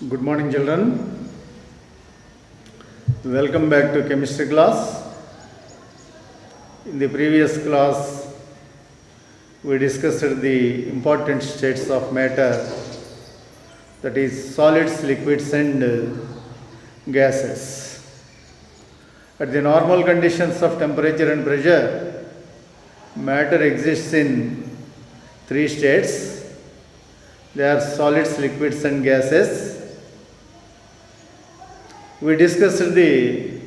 Good morning, children. Welcome back to chemistry class. In the previous class, we discussed the important states of matter, that is, solids, liquids, and gases. At the normal conditions of temperature and pressure, matter exists in three states. They are solids, liquids, and gases. We discussed the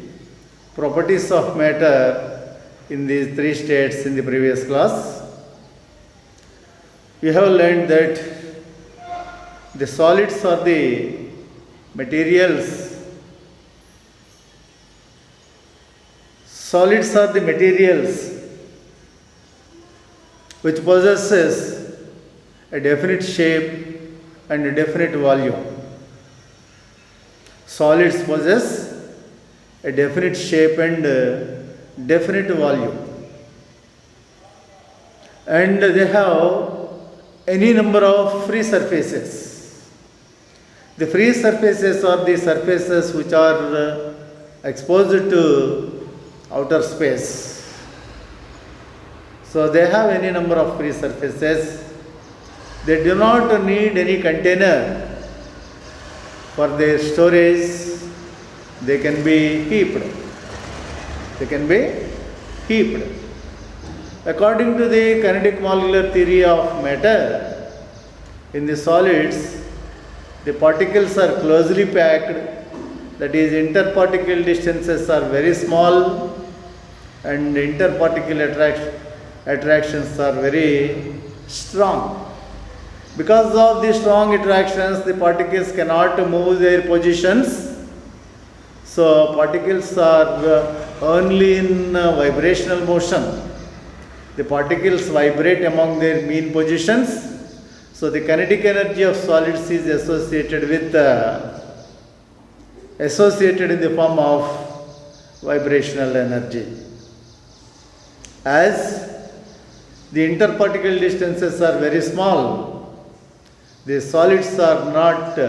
properties of matter in these three states in the previous class. We have learned that the solids are the materials. Solids are the materials which possesses a definite shape and a definite volume. Solids possess a definite shape and definite volume, and they have any number of free surfaces. The free surfaces are the surfaces which are exposed to outer space. So they have any number of free surfaces. They do not need any container for their storage. They can be heaped. According to the kinetic molecular theory of matter, in the solids, the particles are closely packed, that is, interparticle distances are very small and interparticle attractions are very strong. Because of the strong attractions, the particles cannot move their positions. So particles are only in vibrational motion. The particles vibrate among their mean positions. So the kinetic energy of solids is associated in the form of vibrational energy. As the interparticle distances are very small, the solids are not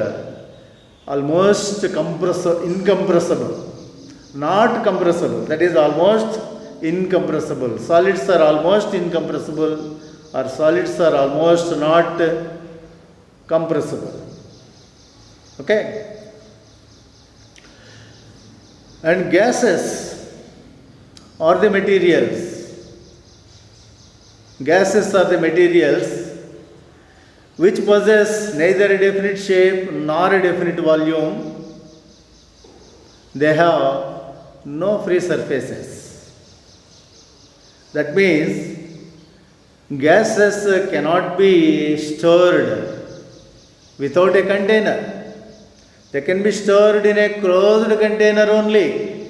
almost incompressible, not compressible, that is almost incompressible. Solids are almost incompressible, or solids are almost not compressible. Okay? And gases are the materials. Gases are the materials which possess neither a definite shape nor a definite volume. They have no free surfaces. That means gases cannot be stored without a container. They can be stored in a closed container only.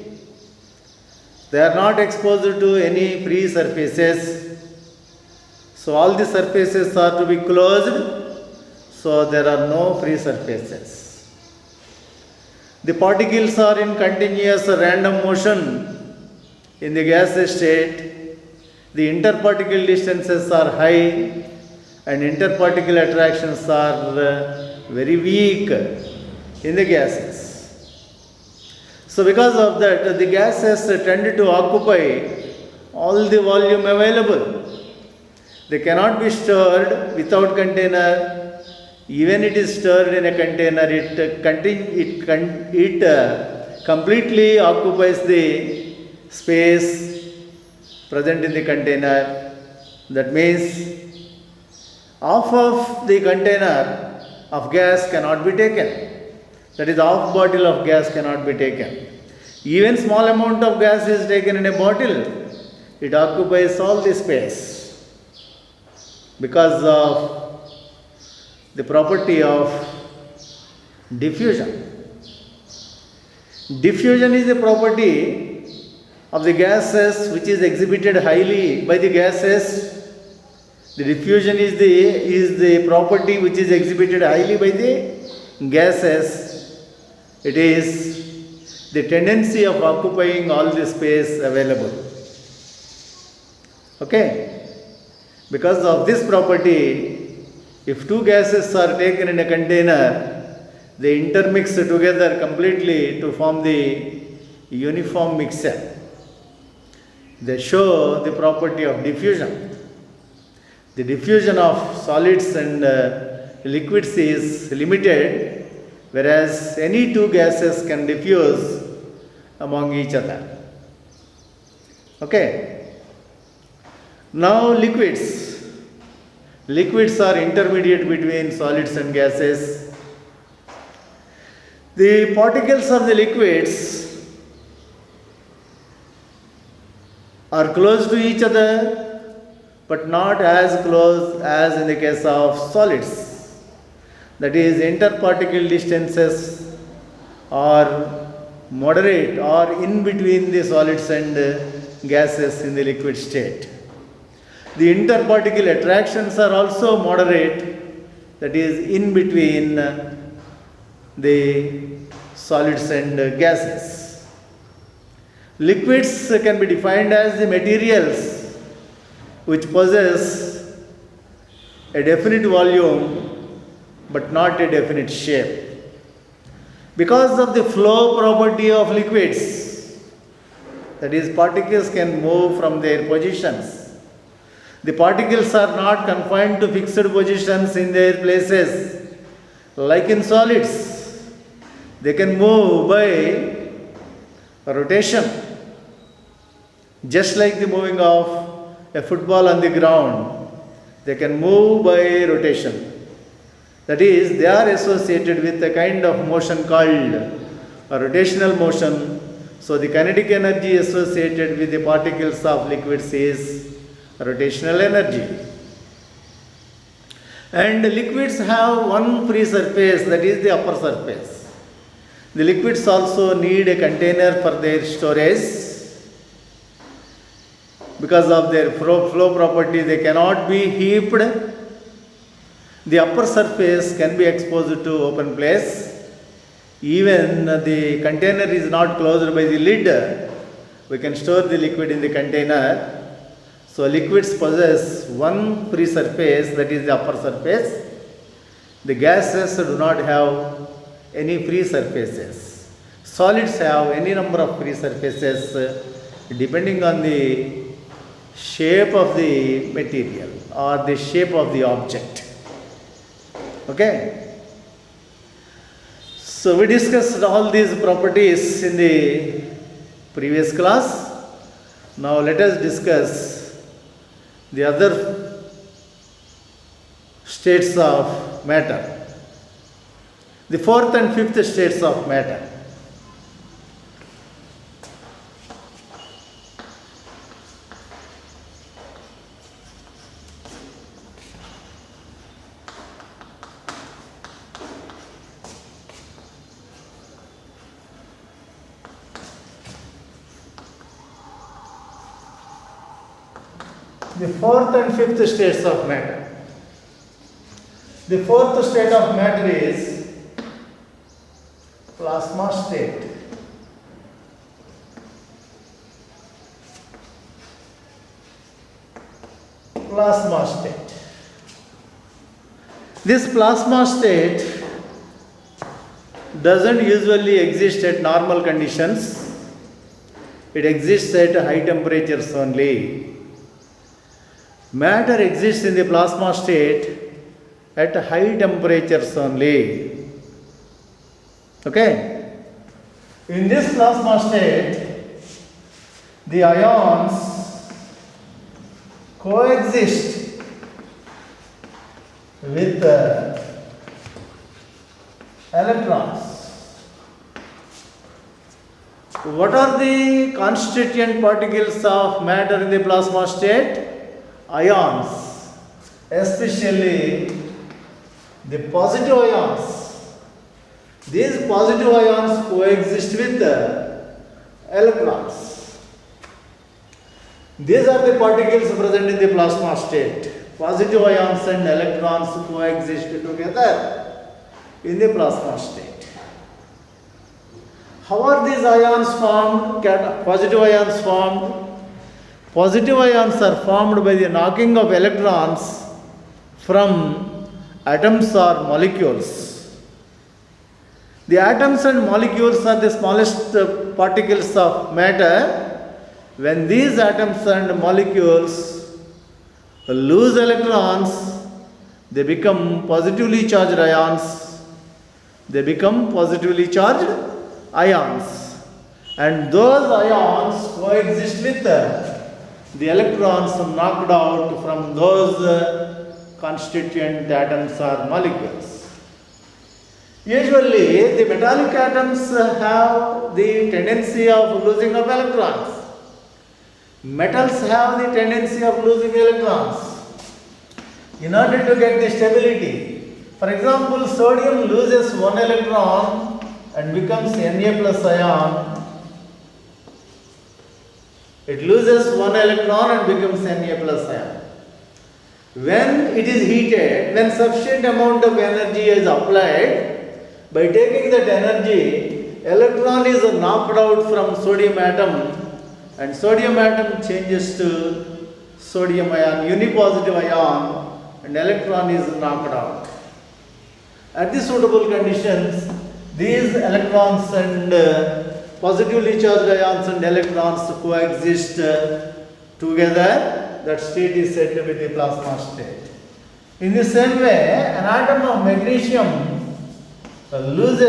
They are not exposed to any free surfaces. So all the surfaces are to be closed, so there are no free surfaces. The particles are in continuous random motion in the gaseous state. The interparticle distances are high and interparticle attractions are very weak in the gases. So because of that, the gases tend to occupy all the volume available. They cannot be stored without container. Even it is stored in a container, it completely occupies the space present in the container. That means half of the container of gas cannot be taken. That is, half bottle of gas cannot be taken. Even small amount of gas is taken in a bottle, it occupies all the space, because of the property of diffusion. Diffusion is a property of the gases which is exhibited highly by the gases. The diffusion is the property which is exhibited highly by the gases. It is the tendency of occupying all the space available. Okay? Because of this property, if two gases are taken in a container, they intermix together completely to form the uniform mixture. They show the property of diffusion. The diffusion of solids and liquids is limited, whereas any two gases can diffuse among each other. Okay. Now liquids. Liquids are intermediate between solids and gases. The particles of the liquids are close to each other, but not as close as in the case of solids. That is, interparticle distances are moderate or in between the solids and gases in the liquid state. The interparticle attractions are also moderate, that is, in between the solids and gases. Liquids can be defined as the materials which possess a definite volume but not a definite shape. Because of the flow property of liquids, that is, particles can move from their positions. The particles are not confined to fixed positions in their places. Like in solids, they can move by rotation, just like the moving of a football on the ground. They can move by rotation. That is, they are associated with a kind of motion called a rotational motion. So the kinetic energy associated with the particles of liquids is rotational energy. And liquids have one free surface, that is the upper surface. The liquids also need a container for their storage. Because of their flow property, they cannot be heaped. The upper surface can be exposed to open place. Even the container is not closed by the lid, we can store the liquid in the container. So liquids possess one free surface, that is the upper surface. The gases do not have any free surfaces. Solids have any number of free surfaces depending on the shape of the material or the shape of the object. Okay. So we discussed all these properties in the previous class. Now let us discuss the other states of matter. The fourth and fifth states of matter. The fourth and fifth states of matter. The fourth state of matter is plasma state. Plasma state. This plasma state doesn't usually exist at normal conditions. It exists at high temperatures only. Matter exists in the plasma state at high temperatures only. Okay? In this plasma state, the ions coexist with electrons. What are the constituent particles of matter in the plasma state? Ions, especially the positive ions. These positive ions coexist with electrons. These are the particles present in the plasma state. Positive ions and electrons coexist together in the plasma state. How are these ions formed? Positive ions formed? Positive ions are formed by the knocking of electrons from atoms or molecules. The atoms and molecules are the smallest particles of matter. When these atoms and molecules lose electrons, they become positively charged ions. They become positively charged ions. And those ions coexist with the electrons knocked out from those constituent atoms or molecules. Usually, the metallic atoms have the tendency of losing of electrons. Metals have the tendency of losing electrons in order to get the stability. For example, sodium loses one electron and becomes Na plus ion. It loses one electron and becomes Na plus ion. When it is heated, when sufficient amount of energy is applied, by taking that energy, electron is knocked out from sodium atom and sodium atom changes to sodium ion, unipositive ion, and electron is knocked out. At the suitable conditions, these electrons and positively charged ions and electrons coexist together. That state is said to be the plasma state. In the same way, an atom of magnesium can lose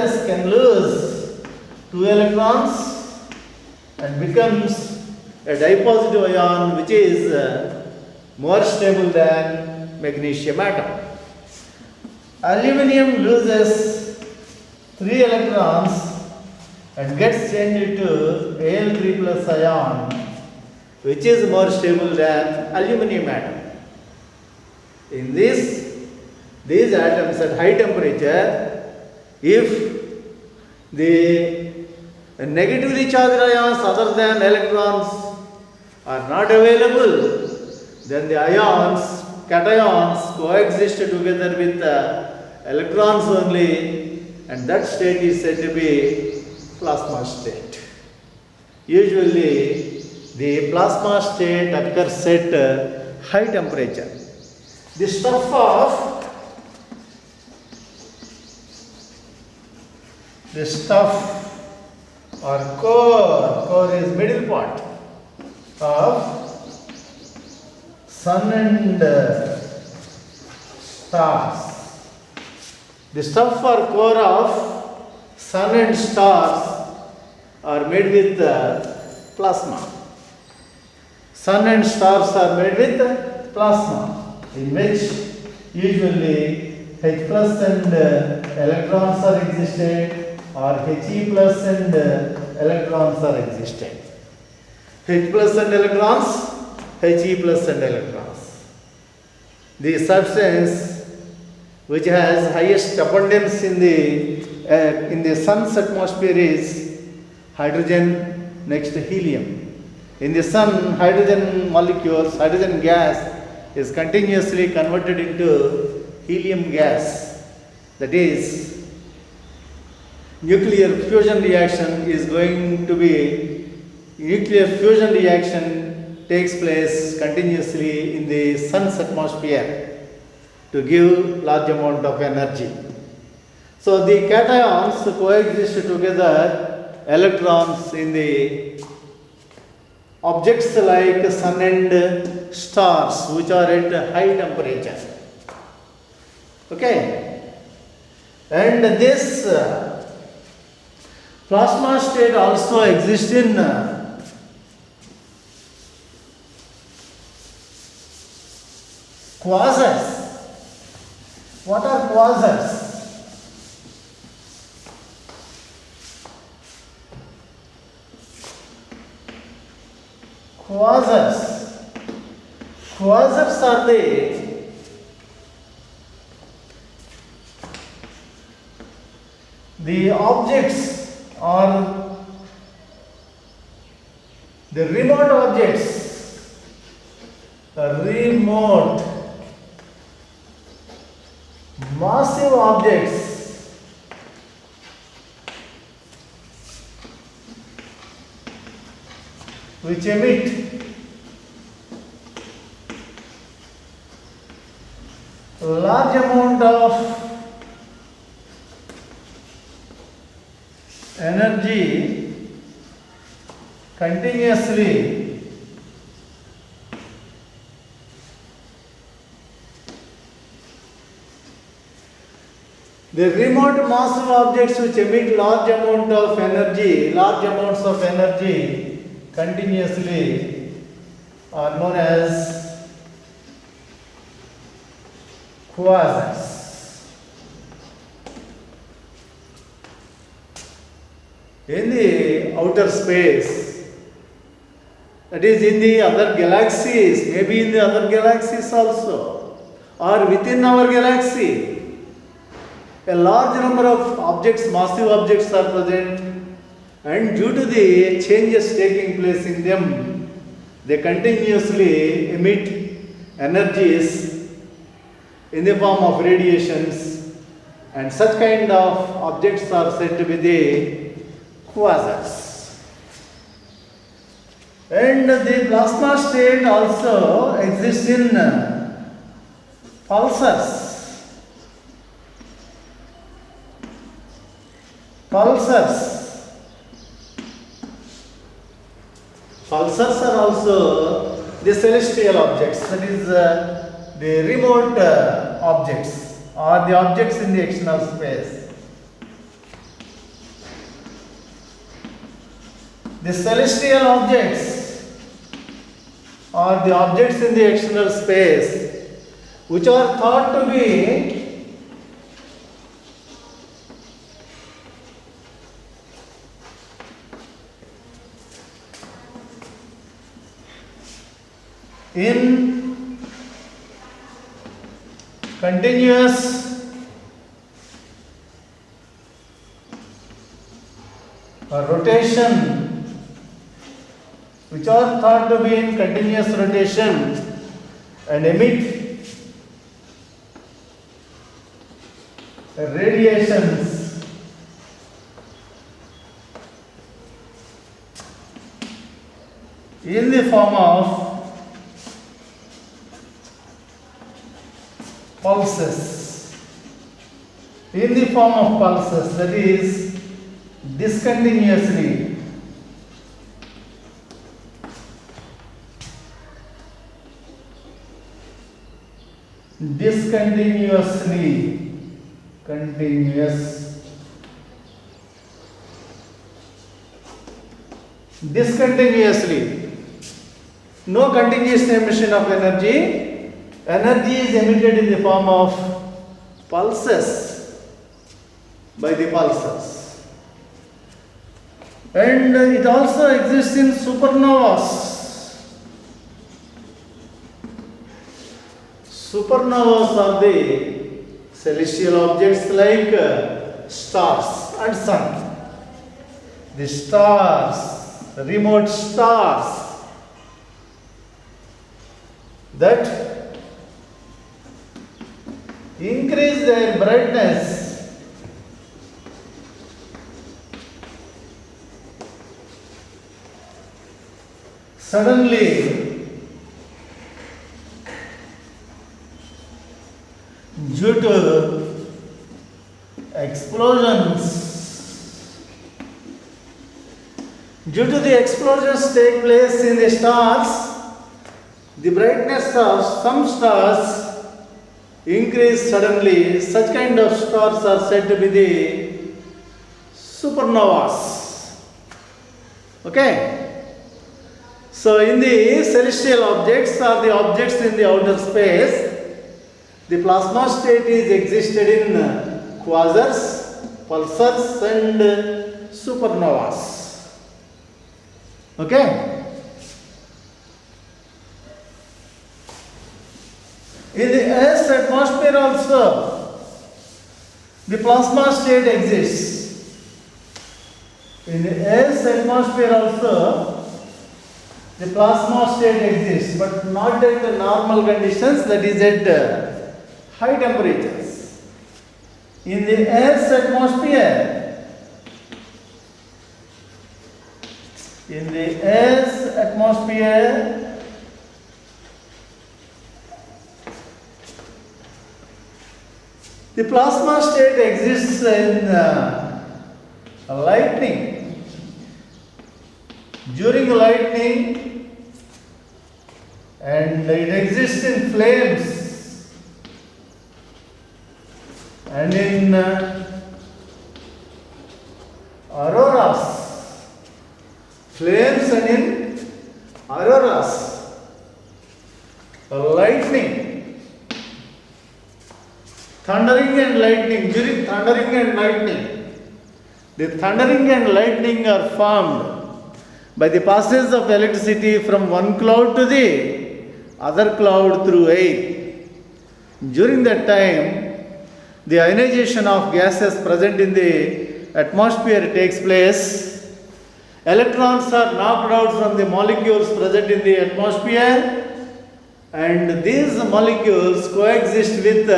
2 electrons and becomes a dipositive ion which is more stable than magnesium atom. Aluminium loses 3 electrons and gets changed to Al3 plus ion which is more stable than aluminium atom. In these atoms at high temperature, if the negatively charged ions other than electrons are not available, then the ions, cations coexist together with electrons only, and that state is said to be plasma state. Usually, the plasma state occurs at high temperature. The stuff or core is middle part of sun and stars. The stuff or core of sun and stars are made with plasma. Sun and stars are made with plasma, in which usually H plus and electrons are existed, or He plus and electrons are existed. H plus and electrons, He plus and electrons. The substance which has highest abundance in the sun's atmosphere is hydrogen, next to helium. In the sun, hydrogen molecules, hydrogen gas is continuously converted into helium gas. That is, nuclear fusion reaction takes place continuously in the sun's atmosphere to give large amount of energy. So the cations coexist together, electrons in the objects like sun and stars which are at high temperature. Okay? And this plasma state also exists in quasars. What are quasars? Quasars are the objects or the remote objects, remote massive objects which emit large amount of energy continuously the remote massive objects which emit large amounts of energy continuously are known as quasars. In the outer space, that is in the other galaxies, maybe in the other galaxies also, or within our galaxy, a large number of objects, massive objects are present, and due to the changes taking place in them, they continuously emit energies in the form of radiations, and such kind of objects are said to be the quasars. And the plasma state also exists in pulsars. Pulsars are also the celestial objects, that is the remote objects or the objects in the external space. The celestial objects are the objects in the external space which are thought to be in continuous rotation, which are thought to be in continuous rotation and emit radiations in the form of pulses. In the form of pulses, that is discontinuously. Discontinuously. No continuous emission of energy. Energy is emitted in the form of pulses by the pulsars. And it also exists in supernovas. Supernovas are the celestial objects like stars and sun. The stars, the remote stars that increase their brightness suddenly due to explosions. Due to the explosions take place in the stars, the brightness of some stars increase suddenly. Such kind of stars are said to be the supernovas. Okay? So in the celestial objects or the objects in the outer space, the plasma state is existed in quasars, pulsars and supernovas. Okay? In the Earth's atmosphere also, the plasma state exists. In the Earth's atmosphere also, the plasma state exists, but not at the normal conditions, that is at high temperatures. In the Earth's atmosphere, the plasma state exists in lightning. During lightning, and it exists in flames and in auroras. Flames and in auroras. Lightning. Thundering and lightning. During thundering and lightning, the thundering and lightning are formed by the passage of electricity from one cloud to the other cloud through air. During that time, the ionization of gases present in the atmosphere takes place. Electrons are knocked out from the molecules present in the atmosphere, and these molecules coexist with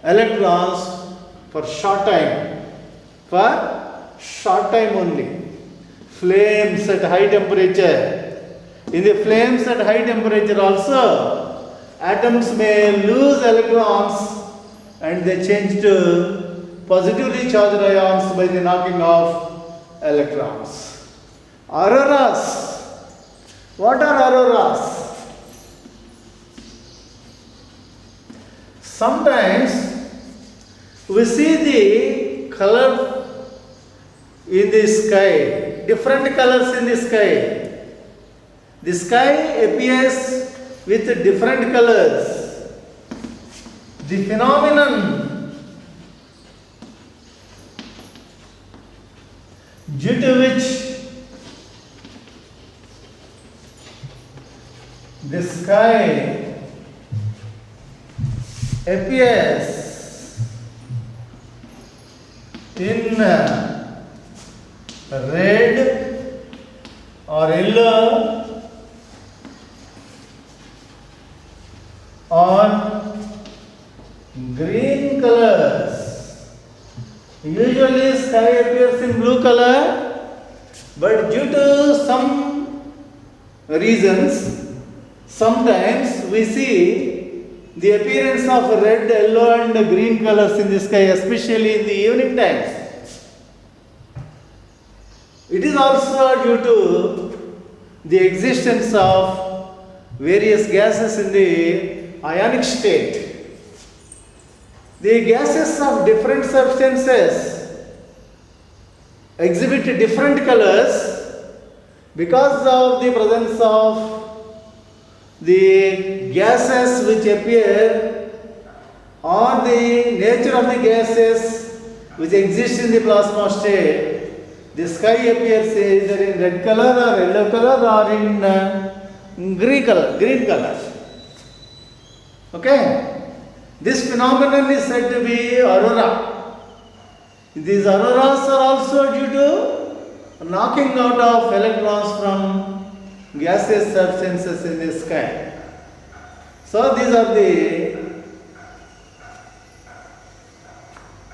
electrons for short time. For short time only. Flames at high temperature. In the flames at high temperature also, atoms may lose electrons and they change to positively charged ions by the knocking of electrons. Auroras. What are auroras? Sometimes we see the color in the sky, different colors in the sky. The sky appears with different colors. The phenomenon due to which the sky appears in red or yellow or green colors. Usually sky appears in blue color, but due to some reasons, sometimes we see the appearance of red, yellow and green colors in the sky, especially in the evening times. It is also due to the existence of various gases in the ionic state. The gases of different substances exhibit different colors because of the presence of the gases which appear or the nature of the gases which exist in the plasma state. The sky appears either in red color or yellow color or in green color. Okay? This phenomenon is said to be aurora. These auroras are also due to knocking out of electrons from gaseous substances in the sky. So these are the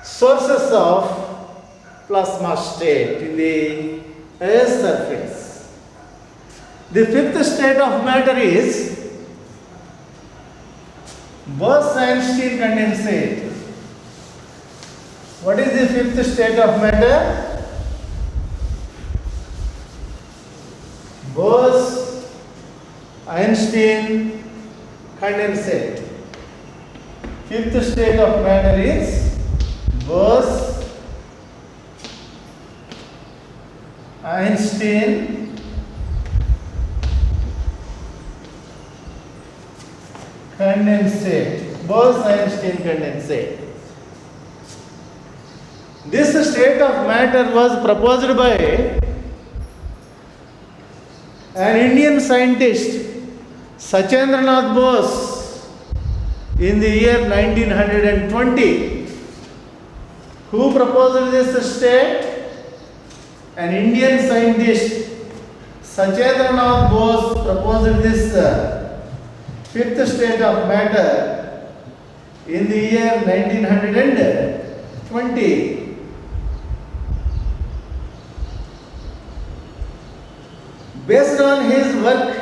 sources of plasma state in the Earth's surface. The fifth state of matter is Bose-Einstein condensate. What is the fifth state of matter? Bose-Einstein condensate. Fifth state of matter is Bose-Einstein condensate. Bose-Einstein condensate. This state of matter was proposed by an Indian scientist, Sachendranath Bose, in the year 1920. Who proposed this state? An Indian scientist, Sachendranath Bose, proposed this fifth state of matter in the year 1920. Based on his work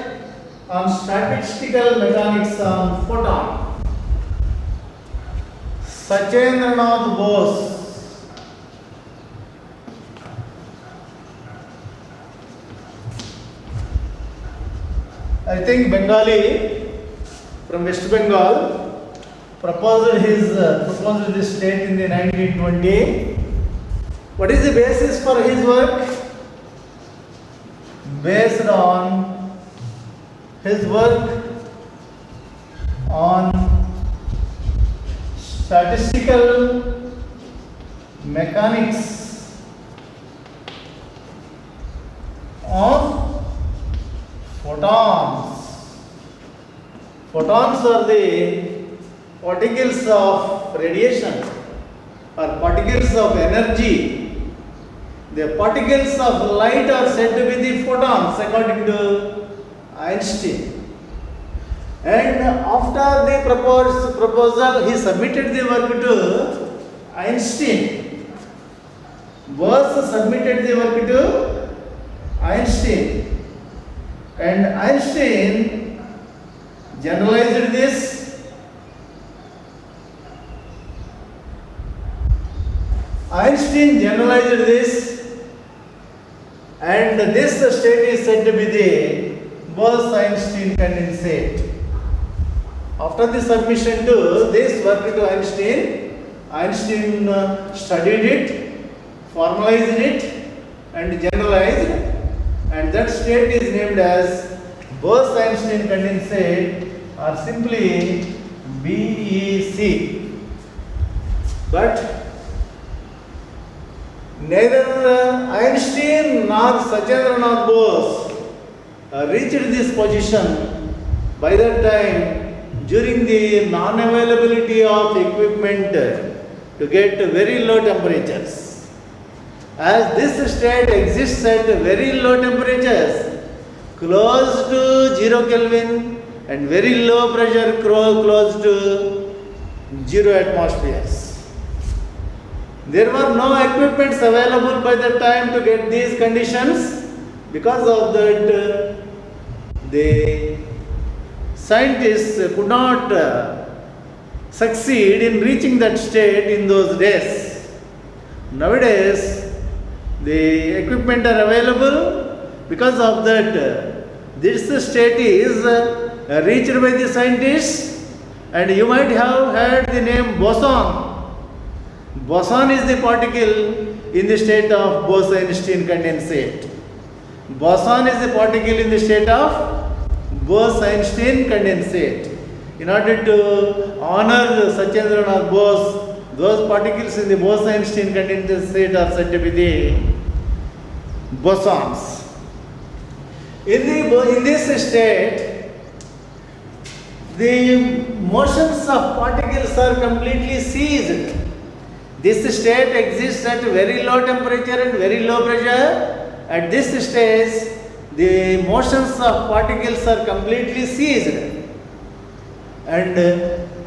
on statistical mechanics on photon, Sachendranath Bose I think Bengali from West Bengal proposed this state in the 1920. What is the basis for his work? Based on his work on statistical mechanics of photons. Photons are the particles of radiation or particles of energy. The particles of light are said to be the photons according to Einstein. And after the proposal, he submitted the work to Einstein. Bose submitted the work to Einstein. And Einstein generalized this. Einstein generalized this, and this state is said to be the Bose-Einstein condensate. After the submission to this work to Einstein, Einstein studied it, formalized it, and generalized, and that state is named as Bose-Einstein condensate, or simply BEC. But neither Einstein nor Satyendra Bose reached this position by that time during the non-availability of equipment to get very low temperatures. As this state exists at very low temperatures, close to 0 Kelvin, and very low pressure close to 0 atmospheres. There were no equipments available by the time to get these conditions. Because of that, the scientists could not succeed in reaching that state in those days. Nowadays, the equipment are available. Because of that, this state is reached by the scientists, and you might have heard the name boson. Boson is the particle in the state of Bose-Einstein condensate. Boson is the particle in the state of Bose-Einstein condensate. In order to honor Satyendra Bose, those particles in the Bose-Einstein condensate are said to be the bosons. In this state, the motions of particles are completely ceased. This state exists at very low temperature and very low pressure. At this stage, the motions of particles are completely ceased, and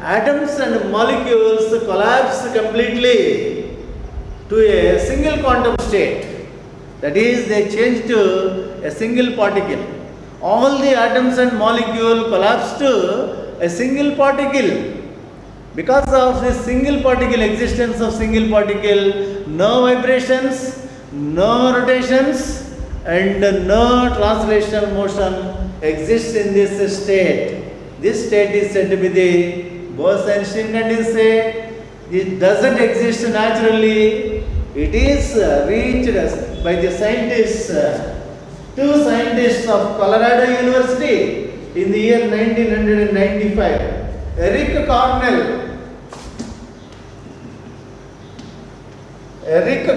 atoms and molecules collapse completely to a single quantum state. That is, they change to a single particle. All the atoms and molecules collapse to a single particle. Because of this single particle, existence of single particle, no vibrations, no rotations, and no translational motion exists in this state. This state is said to be the Bose-Einstein condensate. It doesn't exist naturally. It is reached by the scientists, two scientists of Colorado University in the year 1995. Eric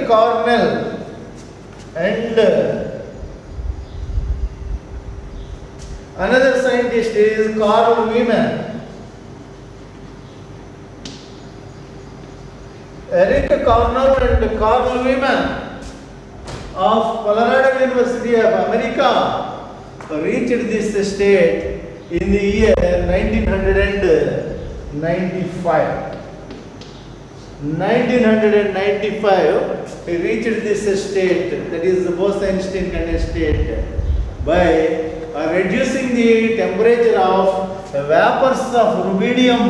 Cornell and another scientist is Carl Wieman. Eric Cornell and Carl Wieman of Colorado University of America reached this state in the year 1995. 1995, he reached this state, that is the Bose-Einstein condensate, by reducing the temperature of vapors of rubidium.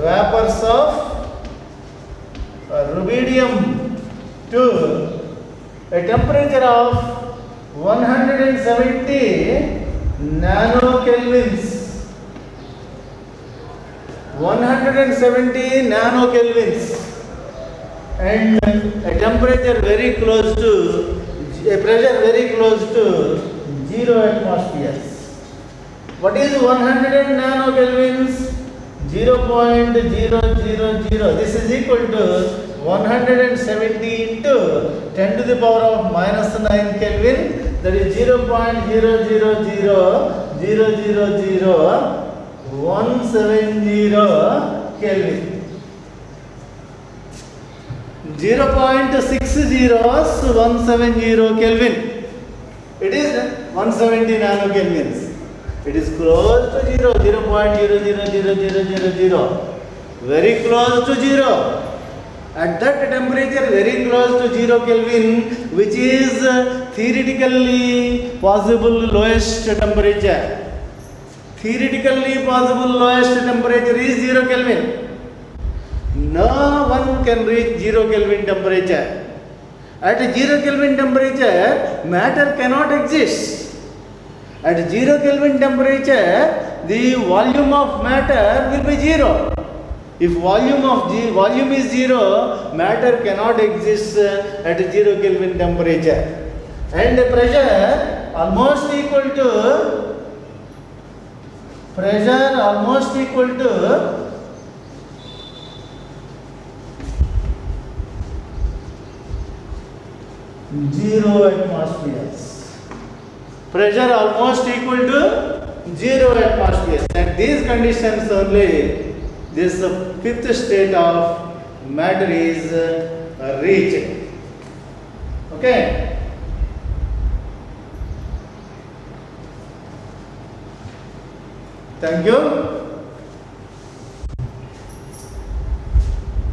Vapors of rubidium to a temperature of 170 nanokelvins. 170 nanokelvins. And a temperature very close to, a pressure very close to 0 atmospheres. What is 100 nanokelvins? 0.000. This is equal to 170 into 10 to the power of minus 9 Kelvin. That is 0.000000170 Kelvin. 0.60 Kelvin. It is 170 nanokelvins. It is close to 0, 0.00000. Very close to 0. At that temperature, very close to 0 Kelvin, which is theoretically possible lowest temperature. Theoretically possible lowest temperature is 0 Kelvin. No one can reach 0 Kelvin temperature. At 0 Kelvin temperature, matter cannot exist. At 0 Kelvin temperature, the volume of matter will be 0. If volume is 0, matter cannot exist at 0 Kelvin temperature. And the pressure almost equal to 0 atmospheres. Pressure almost equal to 0 atmospheres. At these conditions only, this fifth state of matter is reached. Okay. Thank you.